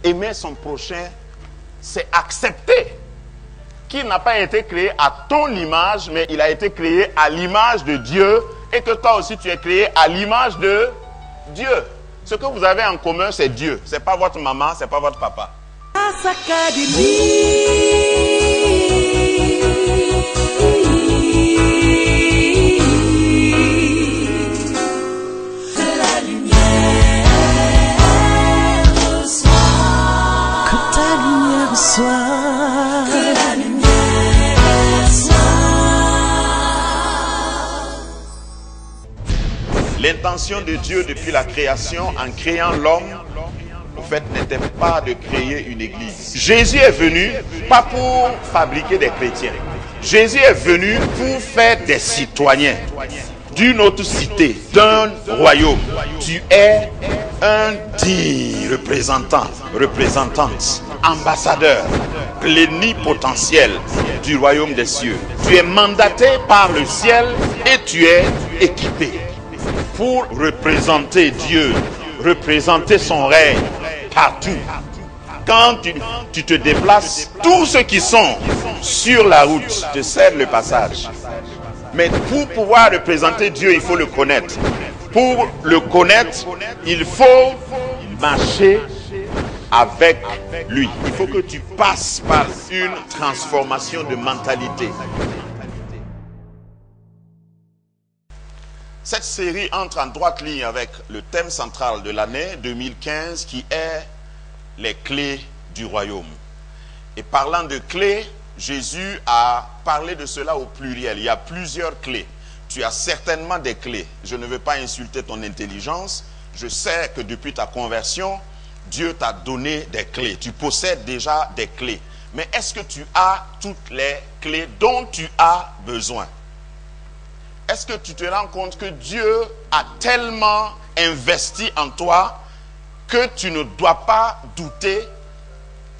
aimer son prochain, c'est accepter qu'il n'a pas été créé à ton image, mais il a été créé à l'image de Dieu, et que toi aussi tu es créé à l'image de Dieu. Ce que vous avez en commun, c'est Dieu. Ce n'est pas votre maman, ce n'est pas votre papa. L'intention de Dieu depuis la création, en créant l'homme, en fait, n'était pas de créer une église. Jésus est venu pas pour fabriquer des chrétiens. Jésus est venu pour faire des citoyens d'une autre cité, d'un royaume. Tu es un digne représentant, représentante, ambassadeur, plénipotentiel du royaume des cieux. Tu es mandaté par le ciel et tu es équipé pour représenter Dieu, représenter son règne partout. Quand tu te déplaces, tous ceux qui sont sur la route te cèdent le passage. Mais pour pouvoir représenter Dieu, il faut le connaître. Pour le connaître, il faut marcher avec lui. Il faut que tu passes par une transformation de mentalité. Cette série entre en droite ligne avec le thème central de l'année 2015 qui est les clés du royaume. Et parlant de clés, Jésus a parlé de cela au pluriel. Il y a plusieurs clés. Tu as certainement des clés. Je ne veux pas insulter ton intelligence. Je sais que depuis ta conversion, Dieu t'a donné des clés. Tu possèdes déjà des clés. Mais est-ce que tu as toutes les clés dont tu as besoin? Est-ce que tu te rends compte que Dieu a tellement investi en toi que tu ne dois pas douter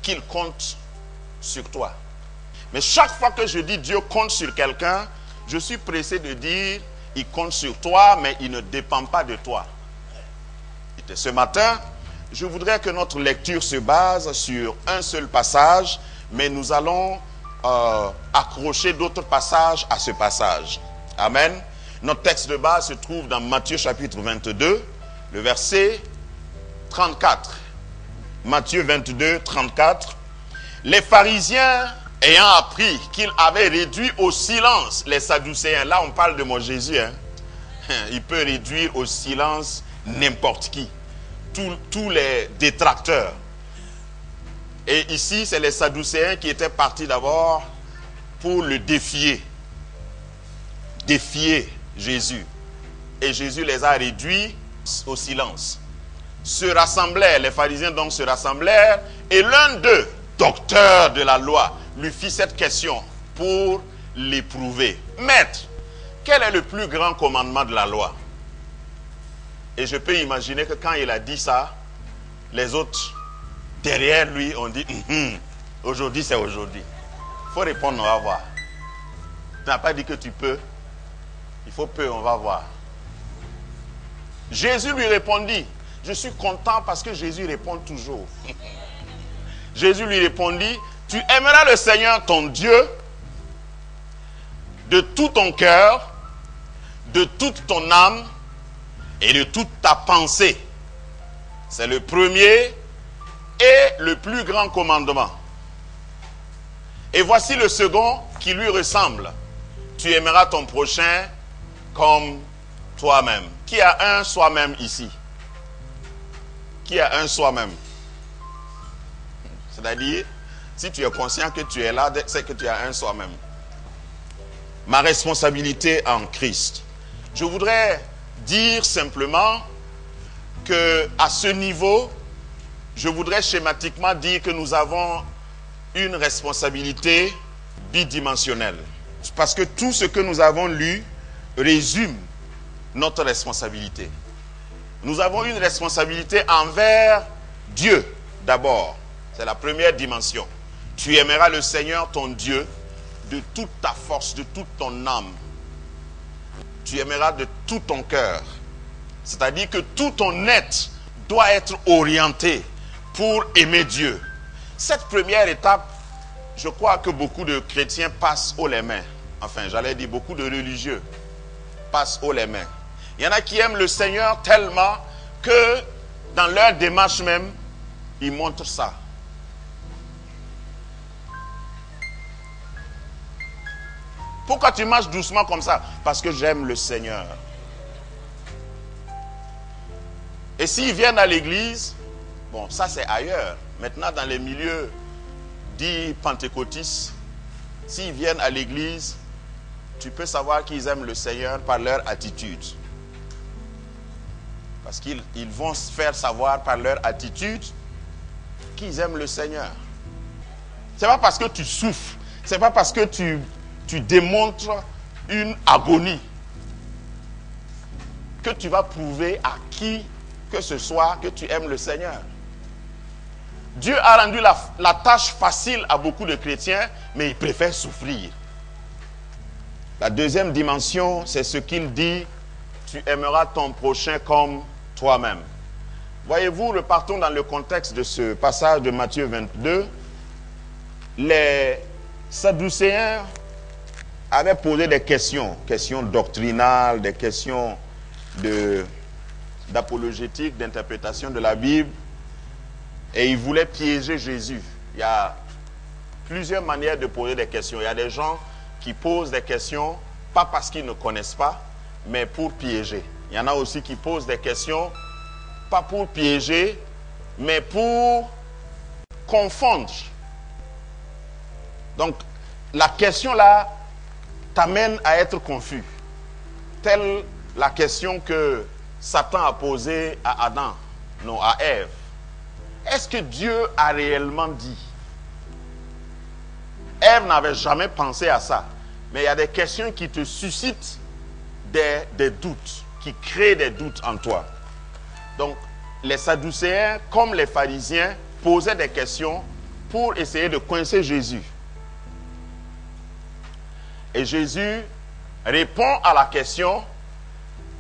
qu'il compte sur toi? Mais chaque fois que je dis Dieu compte sur quelqu'un, je suis pressé de dire il compte sur toi, mais il ne dépend pas de toi. Et ce matin, je voudrais que notre lecture se base sur un seul passage, mais nous allons accrocher d'autres passages à ce passage. Amen. Notre texte de base se trouve dans Matthieu chapitre 22, le verset 34. Matthieu 22, 34. Les pharisiens ayant appris qu'il avait réduit au silence les Sadducéens. Là, on parle de mon Jésus. Hein. Il peut réduire au silence n'importe qui. Tous les détracteurs. Et ici, c'est les Sadducéens qui étaient partis d'abord pour le défier. Défier Jésus. Et Jésus les a réduits au silence. Se rassemblèrent, les pharisiens donc se rassemblèrent, et l'un d'eux, docteur de la loi, lui fit cette question pour l'éprouver. Maître, quel est le plus grand commandement de la loi? Et je peux imaginer que quand il a dit ça, les autres derrière lui ont dit aujourd'hui c'est aujourd'hui. Il faut répondre, on va voir. Tu n'as pas dit que tu peux. Il faut peu, on va voir. Jésus lui répondit. Je suis content parce que Jésus répond toujours. Jésus lui répondit, tu aimeras le Seigneur ton Dieu de tout ton cœur, de toute ton âme et de toute ta pensée. C'est le premier et le plus grand commandement. Et voici le second qui lui ressemble. Tu aimeras ton prochain comme toi-même. Qui a un soi-même ici? Qui a un soi-même? C'est-à-dire, si tu es conscient que tu es là, c'est que tu as un soi-même. Ma responsabilité en Christ. Je voudrais dire simplement que à ce niveau, je voudrais schématiquement dire que nous avons une responsabilité bidimensionnelle. Parce que tout ce que nous avons lu résume notre responsabilité. Nous avons une responsabilité envers Dieu d'abord. C'est la première dimension. Tu aimeras le Seigneur ton Dieu de toute ta force, de toute ton âme. Tu aimeras de tout ton cœur. C'est-à-dire que tout ton être doit être orienté pour aimer Dieu. Cette première étape, je crois que beaucoup de chrétiens passent haut les mains. Enfin, j'allais dire beaucoup de religieux passent haut les mains. Il y en a qui aiment le Seigneur tellement que dans leur démarche même, ils montrent ça. Pourquoi tu marches doucement comme ça? Parce que j'aime le Seigneur. Et s'ils viennent à l'église, bon, ça c'est ailleurs. Maintenant, dans les milieux dits pentecôtistes, s'ils viennent à l'église, tu peux savoir qu'ils aiment le Seigneur par leur attitude. Parce qu'ils vont se faire savoir par leur attitude qu'ils aiment le Seigneur. Ce n'est pas parce que tu souffres, ce n'est pas parce que tu démontres une agonie que tu vas prouver à qui que ce soit que tu aimes le Seigneur. Dieu a rendu la tâche facile à beaucoup de chrétiens, mais ils préfèrent souffrir. La deuxième dimension, c'est ce qu'il dit, tu aimeras ton prochain comme toi-même. Voyez-vous, repartons dans le contexte de ce passage de Matthieu 22. Les Sadducéens avaient posé des questions doctrinales, des questions d'apologétique, d'interprétation de la Bible, et ils voulaient piéger Jésus. Il y a plusieurs manières de poser des questions. Il y a des gens qui posent des questions, pas parce qu'ils ne connaissent pas, mais pour piéger. Il y en a aussi qui posent des questions, pas pour piéger, mais pour confondre. Donc, la question là t'amène à être confus. Telle la question que Satan a posée à Adam, non, à Ève. Est-ce que Dieu a réellement dit? Ève n'avait jamais pensé à ça. Mais il y a des questions qui te suscitent des doutes, qui créent des doutes en toi. Donc, les Sadducéens, comme les pharisiens, posaient des questions pour essayer de coincer Jésus. Et Jésus répond à la question,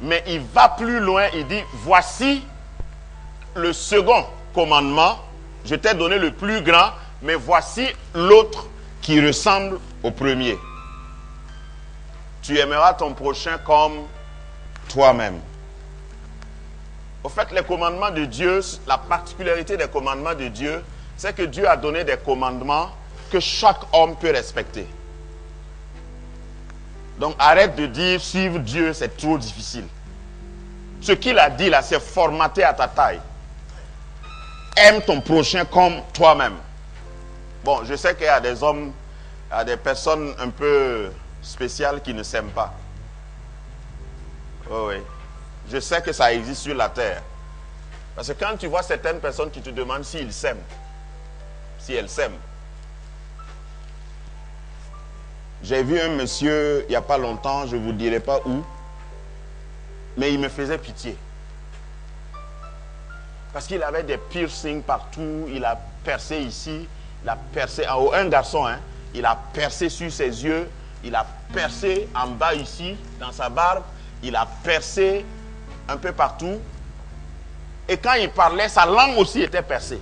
mais il va plus loin, il dit, voici le second commandement, je t'ai donné le plus grand, mais voici l'autre qui ressemble au premier. Tu aimeras ton prochain comme toi-même. Au fait, les commandements de Dieu, la particularité des commandements de Dieu, c'est que Dieu a donné des commandements que chaque homme peut respecter. Donc arrête de dire suivre Dieu, c'est trop difficile. Ce qu'il a dit là, c'est formaté à ta taille. Aime ton prochain comme toi-même. Bon, je sais qu'il y a des hommes, il y a des personnes un peu spéciales qui ne s'aiment pas. Oh oui. Je sais que ça existe sur la terre. Parce que quand tu vois certaines personnes, tu te demandes s'ils s'aiment. Si elles s'aiment. J'ai vu un monsieur, il n'y a pas longtemps, je ne vous dirai pas où, mais il me faisait pitié. Parce qu'il avait des piercings partout, il a percé ici, il a percé en haut. Un garçon, hein, il a percé sur ses yeux, il a percé en bas ici, dans sa barbe, il a percé un peu partout. Et quand il parlait, sa langue aussi était percée.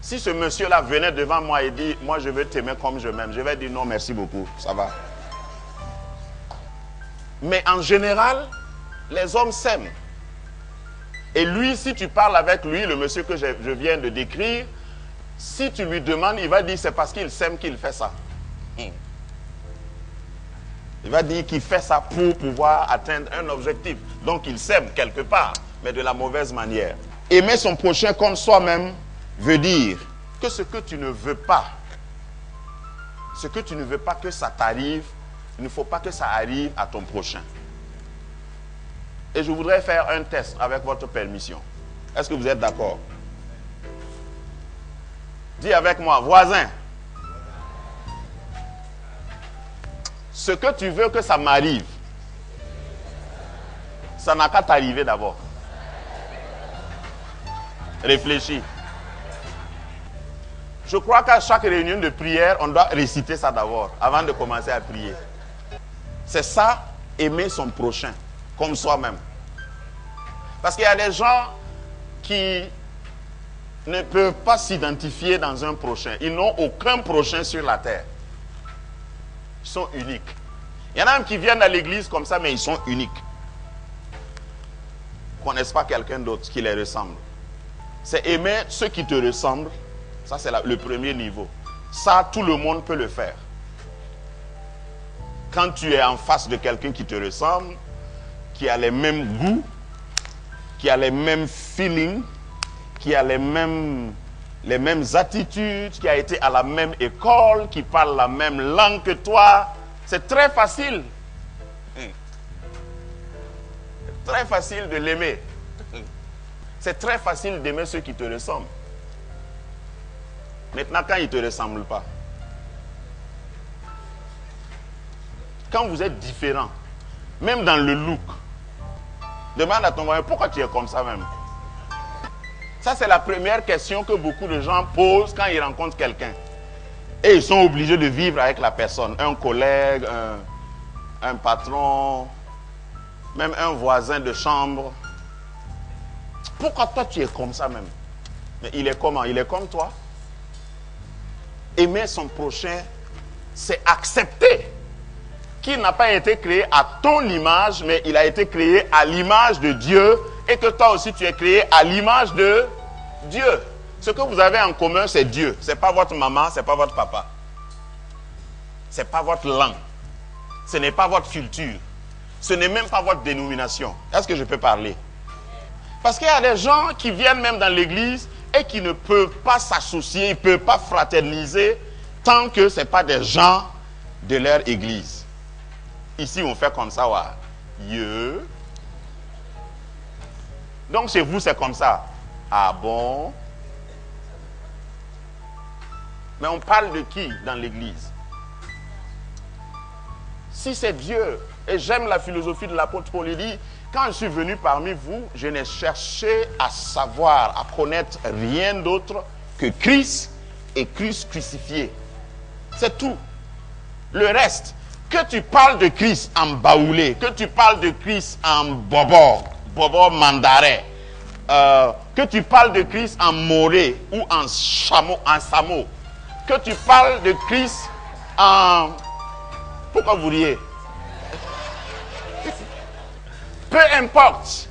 Si ce monsieur-là venait devant moi et dit, moi je veux t'aimer comme je m'aime, je vais dire non, merci beaucoup, ça va. Mais en général, les hommes s'aiment. Et lui, si tu parles avec lui, le monsieur que je viens de décrire, si tu lui demandes, il va dire c'est parce qu'il s'aime qu'il fait ça. Il va dire qu'il fait ça pour pouvoir atteindre un objectif. Donc il s'aime quelque part, mais de la mauvaise manière. Aimer son prochain comme soi-même veut dire que ce que tu ne veux pas que ça t'arrive, il ne faut pas que ça arrive à ton prochain. Et je voudrais faire un test avec votre permission. Est-ce que vous êtes d'accord? Dis avec moi, voisin. Ce que tu veux que ça m'arrive, ça n'a qu'à t'arriver d'abord. Réfléchis. Je crois qu'à chaque réunion de prière, on doit réciter ça d'abord, avant de commencer à prier. C'est ça, aimer son prochain, comme soi-même. Parce qu'il y a des gens qui ne peuvent pas s'identifier dans un prochain. Ils n'ont aucun prochain sur la terre. Ils sont uniques. Il y en a même qui viennent à l'église comme ça, mais ils sont uniques. Ils ne connaissent pas quelqu'un d'autre qui les ressemble. C'est aimer ceux qui te ressemblent. Ça, c'est le premier niveau. Ça, tout le monde peut le faire. Quand tu es en face de quelqu'un qui te ressemble, qui a les mêmes goûts, qui a les mêmes feelings, qui a les mêmes attitudes, qui a été à la même école, qui parle la même langue que toi, c'est très facile. C'est très facile de l'aimer. C'est très facile d'aimer ceux qui te ressemblent. Maintenant, quand ils ne te ressemblent pas, quand vous êtes différent, même dans le look, demande à ton voisin, pourquoi tu es comme ça même? Ça, c'est la première question que beaucoup de gens posent quand ils rencontrent quelqu'un. Et ils sont obligés de vivre avec la personne. Un collègue, un patron, même un voisin de chambre. Pourquoi toi, tu es comme ça même? Mais il est comment? Il est comme toi? Aimer son prochain, c'est accepter qu'il n'a pas été créé à ton image, mais il a été créé à l'image de Dieu, et que toi aussi tu es créé à l'image de Dieu. Ce que vous avez en commun, c'est Dieu. Ce n'est pas votre maman, ce n'est pas votre papa. Ce n'est pas votre langue. Ce n'est pas votre culture. Ce n'est même pas votre dénomination. Est-ce que je peux parler? Parce qu'il y a des gens qui viennent même dans l'église et qui ne peuvent pas s'associer, ils ne peuvent pas fraterniser tant que ce n'est pas des gens de leur église. Ici, on fait comme ça, ouais. Donc, chez vous, c'est comme ça. Ah bon? Mais on parle de qui dans l'église? Si c'est Dieu, et j'aime la philosophie de l'apôtre Paul, il dit, quand je suis venu parmi vous, je n'ai cherché à savoir, à connaître rien d'autre que Christ et Christ crucifié. C'est tout. Le reste, que tu parles de Christ en baoulé, que tu parles de Christ en bobo mandarin, que tu parles de Christ en moré ou en chameau, en samo, que tu parles de Christ en... Pourquoi vous riez? Peu importe.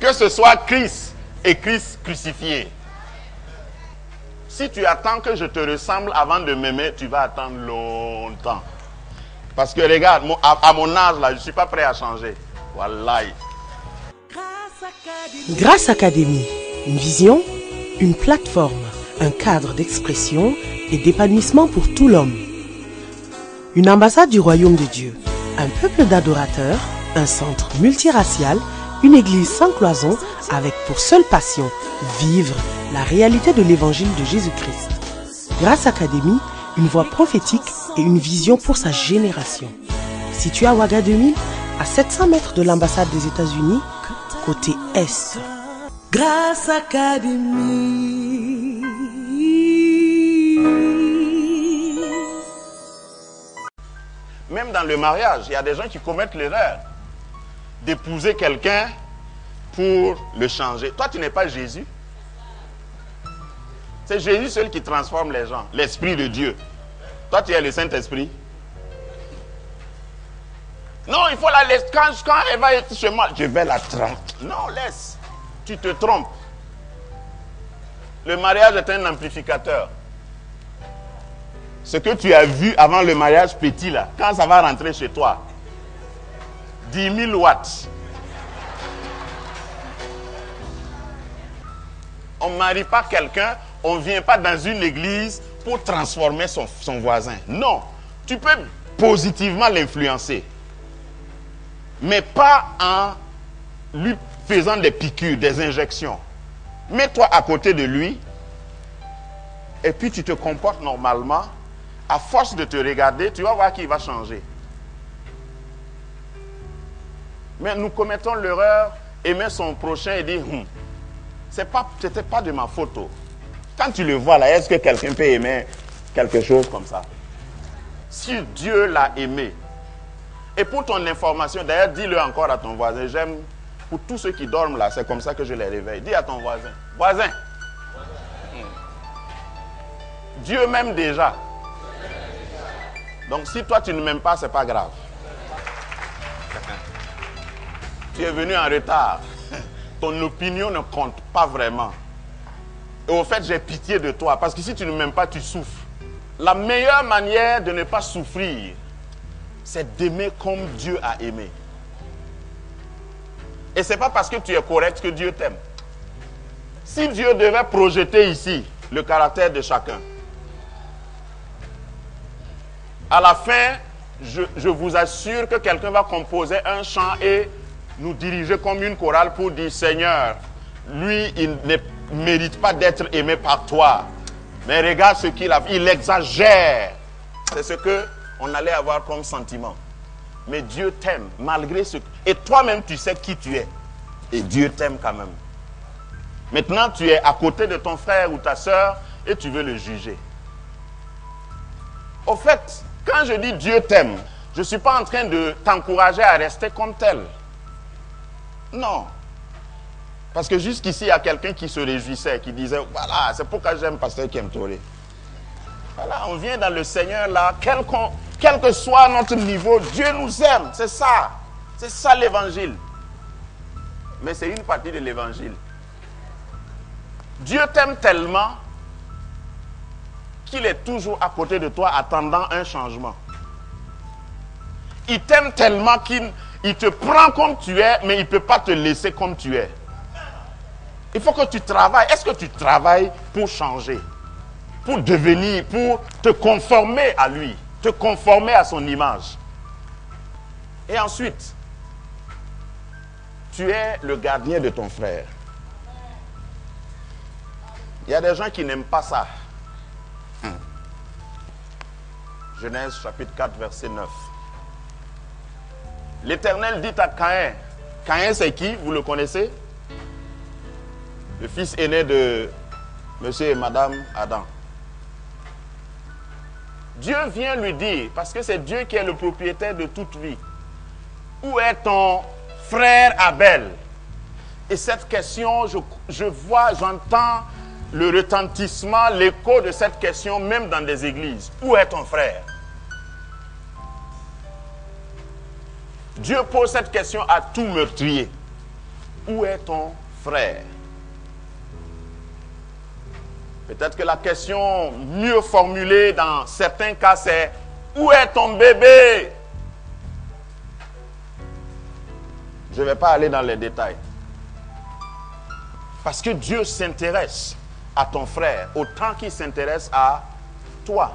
Que ce soit Christ et Christ crucifié. Si tu attends que je te ressemble avant de m'aimer, tu vas attendre longtemps. Parce que regarde, à mon âge là, je ne suis pas prêt à changer. Wallahi. Grâce Académie, une vision, une plateforme, un cadre d'expression et d'épanouissement pour tout l'homme. Une ambassade du royaume de Dieu, un peuple d'adorateurs, un centre multiracial, une église sans cloison avec pour seule passion vivre la réalité de l'évangile de Jésus-Christ. Grâce Académie, une voix prophétique et une vision pour sa génération. Situé à Ouaga 2000, à 700 mètres de l'ambassade des États-Unis, côté Est. Grâce Académie. Même dans le mariage, il y a des gens qui commettent l'erreur d'épouser quelqu'un pour le changer. Toi, tu n'es pas Jésus. C'est Jésus seul qui transforme les gens, l'Esprit de Dieu. Toi, tu es le Saint-Esprit. Non, il faut la laisser. Quand elle va être chez moi, je vais la tromper. Non, laisse. Tu te trompes. Le mariage est un amplificateur. Ce que tu as vu avant le mariage petit, là, quand ça va rentrer chez toi, 10 000 watts. On ne marie pas quelqu'un, on ne vient pas dans une église pour transformer son voisin. Non, tu peux positivement l'influencer. Mais pas en lui faisant des piqûres, des injections. Mets-toi à côté de lui et puis tu te comportes normalement. À force de te regarder, tu vas voir qu'il va changer. Mais nous commettons l'erreur, aimer son prochain et dire, c'était pas de ma photo. Quand tu le vois là, est-ce que quelqu'un peut aimer quelque chose comme ça? Si Dieu l'a aimé, et pour ton information, d'ailleurs, dis-le encore à ton voisin, Pour tous ceux qui dorment là, c'est comme ça que je les réveille. Dis à ton voisin, voisin, Dieu m'aime déjà. Donc si toi tu ne m'aimes pas, c'est pas grave. Tu es venu en retard. Ton opinion ne compte pas vraiment. Et au fait, j'ai pitié de toi. Parce que si tu ne m'aimes pas, tu souffres. La meilleure manière de ne pas souffrir, c'est d'aimer comme Dieu a aimé. Et ce n'est pas parce que tu es correct que Dieu t'aime. Si Dieu devait projeter ici le caractère de chacun, à la fin, je vous assure que quelqu'un va composer un chant et nous diriger comme une chorale pour dire, Seigneur, lui, il ne mérite pas d'être aimé par toi. Mais regarde ce qu'il a fait, il exagère. C'est ce qu'on allait avoir comme sentiment. Mais Dieu t'aime malgré ce... Et toi-même, tu sais qui tu es. Et Dieu t'aime quand même. Maintenant, tu es à côté de ton frère ou ta soeur et tu veux le juger. Au fait, quand je dis Dieu t'aime, je ne suis pas en train de t'encourager à rester comme tel. Non. Parce que jusqu'ici, il y a quelqu'un qui se réjouissait, qui disait, voilà, c'est pourquoi j'aime Pasteur Kem Touré. Voilà, on vient dans le Seigneur là, quel que soit notre niveau, Dieu nous aime, c'est ça. C'est ça l'évangile. Mais c'est une partie de l'évangile. Dieu t'aime tellement qu'il est toujours à côté de toi attendant un changement. Il t'aime tellement qu'il te prend comme tu es, mais il ne peut pas te laisser comme tu es. Il faut que tu travailles. Est-ce que tu travailles pour changer? Pour devenir, pour te conformer à lui, te conformer à son image. Et ensuite, tu es le gardien de ton frère. Il y a des gens qui n'aiment pas ça. Genèse chapitre 4, verset 9. L'Éternel dit à Caïn. Caïn, c'est qui? Vous le connaissez? Le fils aîné de monsieur et madame Adam. Dieu vient lui dire, parce que c'est Dieu qui est le propriétaire de toute vie. Où est ton frère Abel? Et cette question, je vois, j'entends le retentissement, l'écho de cette question, même dans des églises. Où est ton frère? Dieu pose cette question à tout meurtrier. Où est ton frère? Peut-être que la question mieux formulée dans certains cas, c'est où est ton bébé? Je ne vais pas aller dans les détails. Parce que Dieu s'intéresse à ton frère autant qu'il s'intéresse à toi.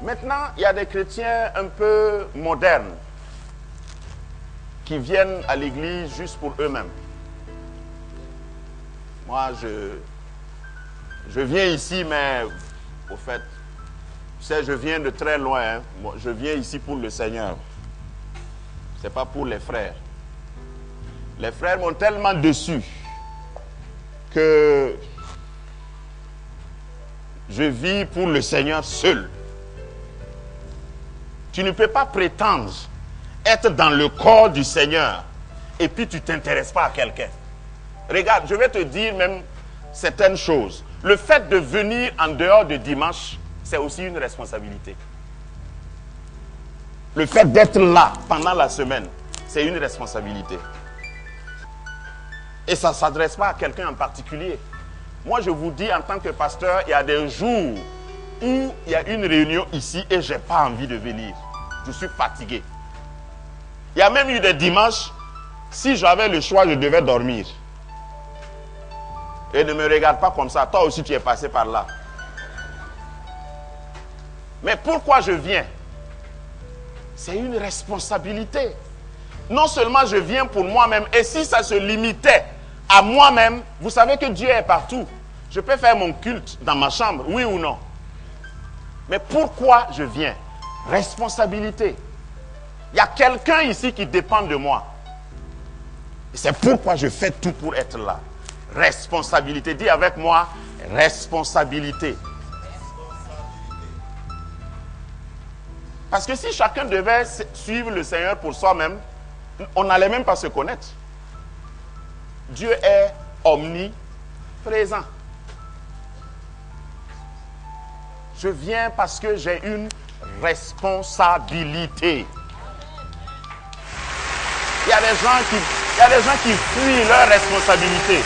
Maintenant, il y a des chrétiens un peu modernes qui viennent à l'église juste pour eux-mêmes. Moi, je viens ici, mais au fait, tu sais, je viens de très loin. Hein. Moi, je viens ici pour le Seigneur. Ce n'est pas pour les frères. Les frères m'ont tellement déçu que je vis pour le Seigneur seul. Tu ne peux pas prétendre être dans le corps du Seigneur et puis tu ne t'intéresses pas à quelqu'un. Regarde, je vais te dire même certaines choses. Le fait de venir en dehors de dimanche, c'est aussi une responsabilité. Le fait d'être là pendant la semaine, c'est une responsabilité. Et ça ne s'adresse pas à quelqu'un en particulier. Moi, je vous dis en tant que pasteur, il y a des jours où il y a une réunion ici et je n'ai pas envie de venir. Je suis fatigué. Il y a même eu des dimanches, si j'avais le choix, je devais dormir. Et ne me regarde pas comme ça. Toi aussi, tu es passé par là. Mais pourquoi je viens? C'est une responsabilité. Non seulement je viens pour moi-même, et si ça se limitait à moi-même, vous savez que Dieu est partout. Je peux faire mon culte dans ma chambre, oui ou non? Mais pourquoi je viens? Responsabilité. Il y a quelqu'un ici qui dépend de moi. Et c'est pourquoi je fais tout pour être là. Responsabilité. Dis avec moi, responsabilité. Parce que si chacun devait suivre le Seigneur pour soi-même, on n'allait même pas se connaître. Dieu est omniprésent. Je viens parce que j'ai une responsabilité. Il y a des gens qui fuient leur responsabilité.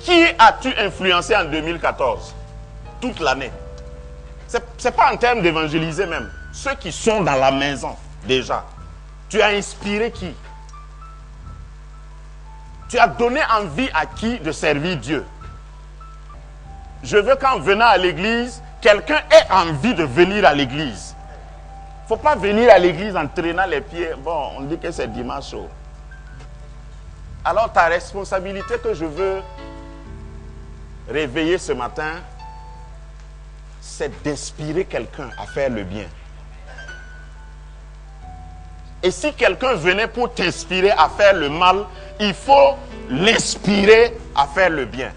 Qui as-tu influencé en 2014? Toute l'année. Ce n'est pas en termes d'évangéliser même. Ceux qui sont dans la maison, déjà. Tu as inspiré qui? Tu as donné envie à qui de servir Dieu? Je veux qu'en venant à l'église, quelqu'un ait envie de venir à l'église. Il ne faut pas venir à l'église en traînant les pieds. Bon, on dit que c'est dimanche. Alors ta responsabilité que je veux réveiller ce matin, c'est d'inspirer quelqu'un à faire le bien. Et si quelqu'un venait pour t'inspirer à faire le mal, il faut l'inspirer à faire le bien.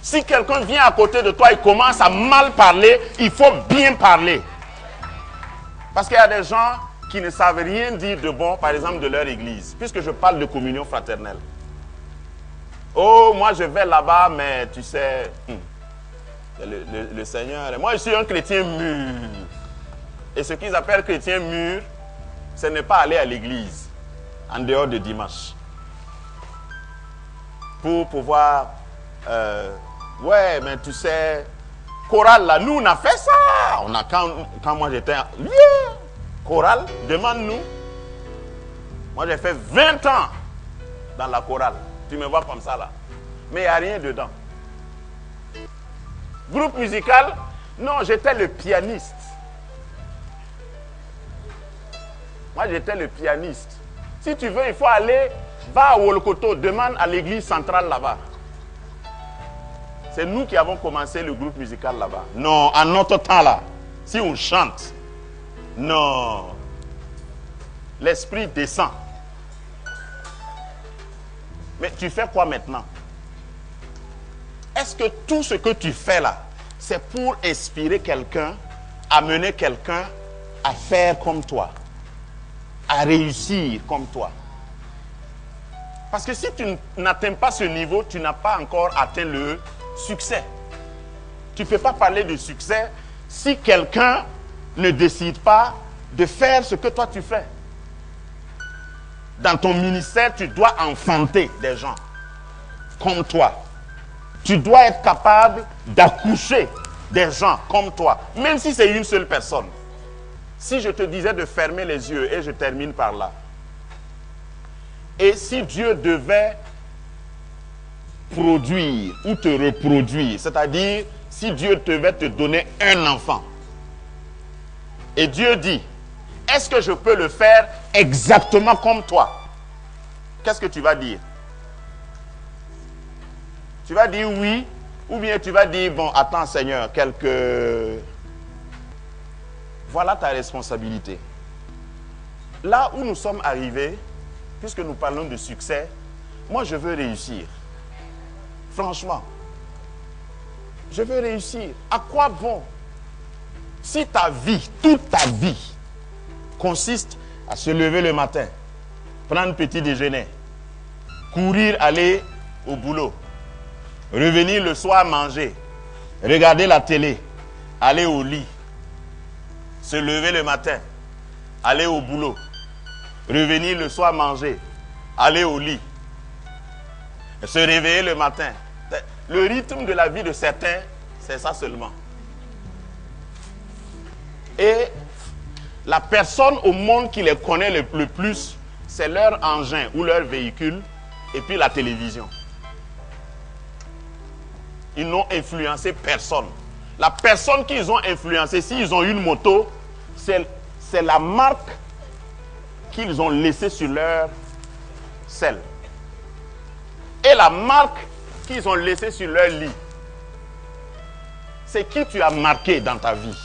Si quelqu'un vient à côté de toi et commence à mal parler, il faut bien parler. Parce qu'il y a des gens qui ne savent rien dire de bon, par exemple, de leur église. Puisque je parle de communion fraternelle. Oh, moi je vais là-bas, mais tu sais, le Seigneur... Moi je suis un chrétien mûr. Et ce qu'ils appellent chrétien mûr, ce n'est pas aller à l'église en dehors de dimanche. Pour pouvoir... ouais, mais tu sais, chorale là, nous on a fait ça. On a, quand moi j'étais... Chorale, demande-nous. Moi j'ai fait 20 ans dans la chorale. Tu me vois comme ça là. Mais il n'y a rien dedans. Groupe musical, non, j'étais le pianiste. Moi j'étais le pianiste. Si tu veux, il faut aller, va à Wolkoto, demande à l'église centrale là-bas. C'est nous qui avons commencé le groupe musical là-bas. Non, en notre temps là, si on chante, non, l'esprit descend. Mais tu fais quoi maintenant? Est-ce que tout ce que tu fais là, c'est pour inspirer quelqu'un, amener quelqu'un à faire comme toi, à réussir comme toi? Parce que si tu n'atteins pas ce niveau, tu n'as pas encore atteint le succès. Tu ne peux pas parler de succès si quelqu'un ne décide pas de faire ce que toi tu fais. Dans ton ministère, tu dois enfanter des gens comme toi. Tu dois être capable d'accoucher des gens comme toi, même si c'est une seule personne. Si je te disais de fermer les yeux, et je termine par là. Et si Dieu devait produire ou te reproduire, c'est-à-dire si Dieu devait te donner un enfant, et Dieu dit, est-ce que je peux le faire exactement comme toi? Qu'est-ce que tu vas dire? Tu vas dire oui, ou bien tu vas dire, bon, attends Seigneur, Voilà ta responsabilité. Là où nous sommes arrivés, puisque nous parlons de succès, moi je veux réussir. Franchement, je veux réussir. À quoi bon? Si ta vie, toute ta vie, consiste à se lever le matin, prendre petit déjeuner, courir, aller au boulot, revenir le soir manger, regarder la télé, aller au lit, se lever le matin, aller au boulot, revenir le soir manger, aller au lit, se réveiller le matin. Le rythme de la vie de certains, c'est ça seulement. Et la personne au monde qui les connaît le plus, c'est leur engin ou leur véhicule et puis la télévision. Ils n'ont influencé personne. La personne qu'ils ont influencée, s'ils ont une moto, c'est la marque qu'ils ont laissée sur leur selle. Et la marque qu'ils ont laissée sur leur lit. C'est qui tu as marqué dans ta vie.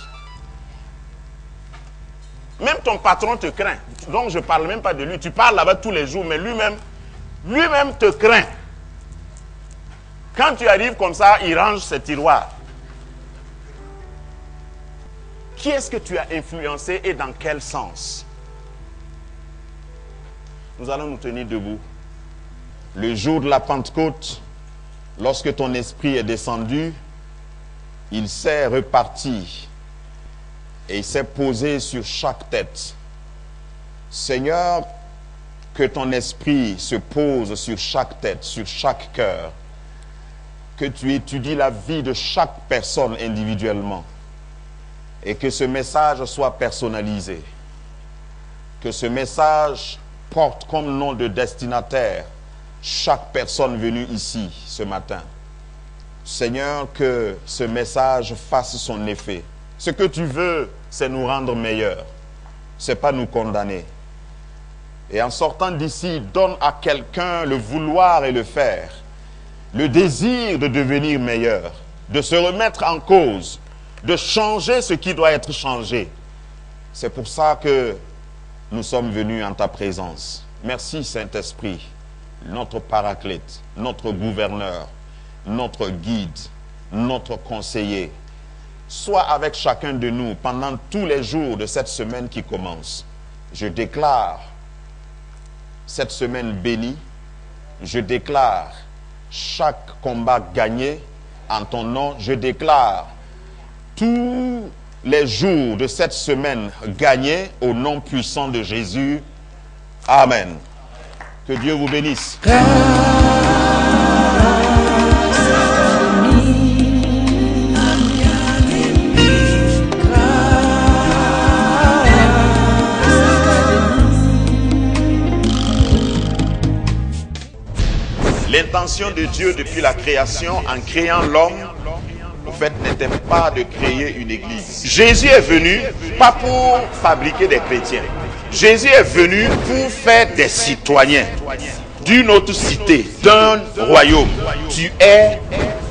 Même ton patron te craint. Donc je ne parle même pas de lui. Tu parles là-bas tous les jours, mais lui-même te craint. Quand tu arrives comme ça, il range ses tiroirs. Qui est-ce que tu as influencé et dans quel sens? Nous allons nous tenir debout. Le jour de la Pentecôte, lorsque ton esprit est descendu, il s'est reparti et il s'est posé sur chaque tête. Seigneur, que ton esprit se pose sur chaque tête, sur chaque cœur. Que tu étudies la vie de chaque personne individuellement. Et que ce message soit personnalisé. Que ce message porte comme nom de destinataire chaque personne venue ici ce matin. Seigneur, que ce message fasse son effet. Ce que tu veux, c'est nous rendre meilleurs. Ce n'est pas nous condamner. Et en sortant d'ici, donne à quelqu'un le vouloir et le faire. Le désir de devenir meilleur. De se remettre en cause. De changer ce qui doit être changé. C'est pour ça que nous sommes venus en ta présence. Merci Saint-Esprit, notre paraclète, notre gouverneur, notre guide, notre conseiller. Sois avec chacun de nous pendant tous les jours de cette semaine qui commence. Je déclare cette semaine bénie. Je déclare chaque combat gagné en ton nom. Je déclare tous les jours de cette semaine gagnés au nom puissant de Jésus. Amen. Que Dieu vous bénisse. L'intention de Dieu depuis la création, en créant l'homme, en fait, n'était pas de créer une église. Jésus est venu, pas pour fabriquer des chrétiens. Jésus est venu pour faire des citoyens d'une autre cité, d'un royaume. Tu es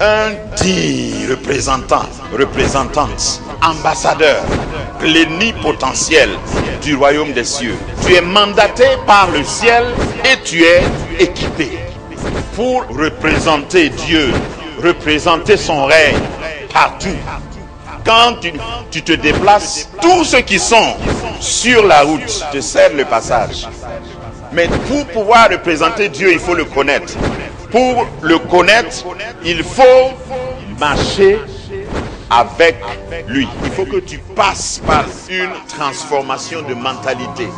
un digne représentant, représentante, ambassadeur, plénipotentiel du royaume des cieux. Tu es mandaté par le ciel et tu es équipé pour représenter Dieu, représenter son règne partout. Quand tu te déplaces, tous ceux qui sont sur la route te cèdent le passage. Mais pour pouvoir représenter Dieu, il faut le connaître. Pour le connaître, il faut marcher avec lui. Il faut que tu passes par une transformation de mentalité.